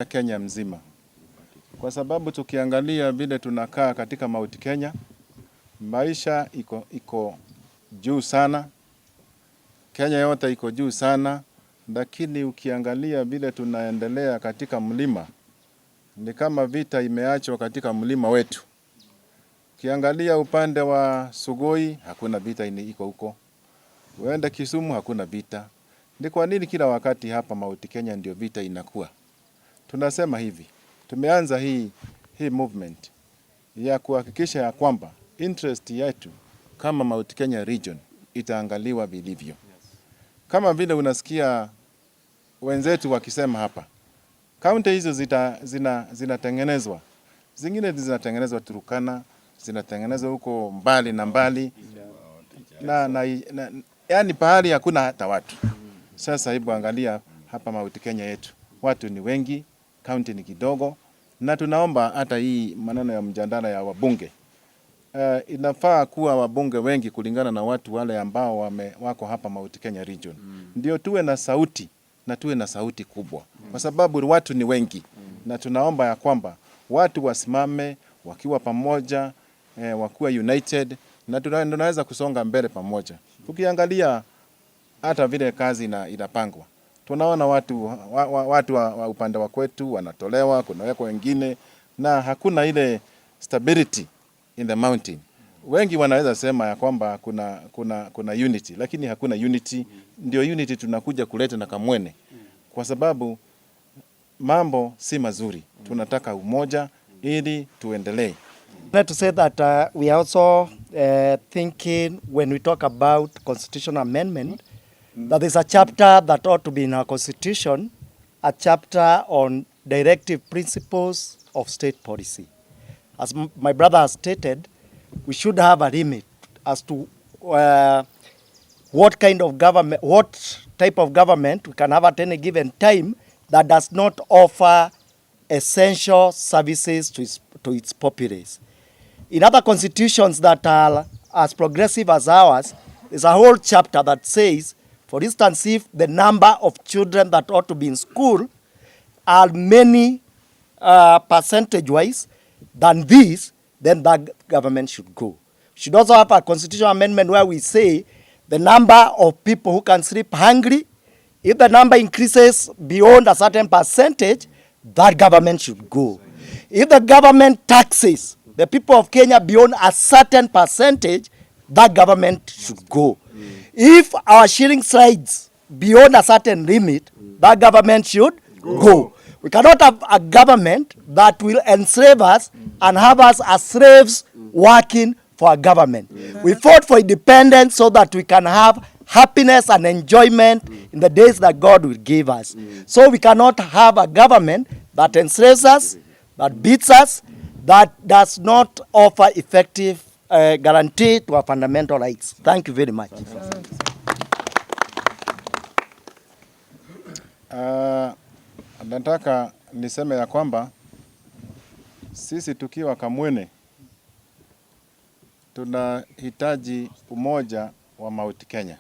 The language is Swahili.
Kenya mzima. Kwa sababu tukiangalia vile tunakaa katika Mount Kenya, maisha iko juu sana. Kenya yote iko juu sana, lakini ukiangalia vile tunaendelea katika mlima, ni kama vita imeachwa katika mlima wetu. Ukiangalia upande wa Sugoi, hakuna vita iko huko. Uende Kisumu, hakuna vita. Ni kwa nini kila wakati hapa Mount Kenya ndio vita inakuwa? Tunasema hivi, tumeanza hii movement ya kuhakikisha ya kwamba interest yetu kama Mount Kenya region itaangaliwa vilivyo. Kama vile unasikia wenzetu wakisema hapa, kaunti hizo zinatengenezwa. Zingine zinatengenezwa Turkana, zinatengenezwa huko mbali na mbali. Yani pahali hakuna hata watu. Sasa hebu angalia hapa Mount Kenya yetu. Watu ni wengi, kaunti ni kidogo, na tunaomba hata hii maneno ya mjadala ya wabunge. Inafaa kuwa wabunge wengi kulingana na watu wale ambao wako hapa Mount Kenya region. Ndio tuwe na sauti, na tuwe na sauti kubwa. Kwa sababu watu ni wengi, na tunaomba ya kwamba watu wasimame wakiwa pamoja, wakiwa united, na tunaweza kusonga mbele pamoja. Ukiangalia hata vile kazi inapangwa, tunaona watu wa upande wa kwetu wanatolewa, kuna wako wengine, na hakuna ile stability in the mountain. Wengi wanaweza sema ya kwamba kuna unity, lakini hakuna unity. Ndio unity tunakuja kuleta na Kamwene, kwa sababu mambo si mazuri. Tunataka umoja ili tuendelee. To say that we are also thinking when we talk about constitutional amendment, that is a chapter that ought to be in our constitution, a chapter on directive principles of state policy. As my brother has stated, we should have a limit as to what type of government we can have at any given time that does not offer essential services to its populace. In other constitutions that are as progressive as ours, there's a whole chapter that says, for instance, if the number of children that ought to be in school are many percentage-wise than this, then that government should go. We should also have a constitutional amendment where we say the number of people who can sleep hungry, if the number increases beyond a certain percentage, that government should go. If the government taxes the people of Kenya beyond a certain percentage, that government should go. If our shilling slides beyond a certain limit, that government should go. We cannot have a government that will enslave us and have us as slaves working for a government. We fought for independence so that we can have happiness and enjoyment in the days that God will give us. So we cannot have a government that enslaves us, that beats us, that does not offer effective guarantee to our fundamental rights. Thank you very much. Nataka niseme ya kwamba sisi tukiwa Kamwene tunahitaji umoja wa Mount Kenya.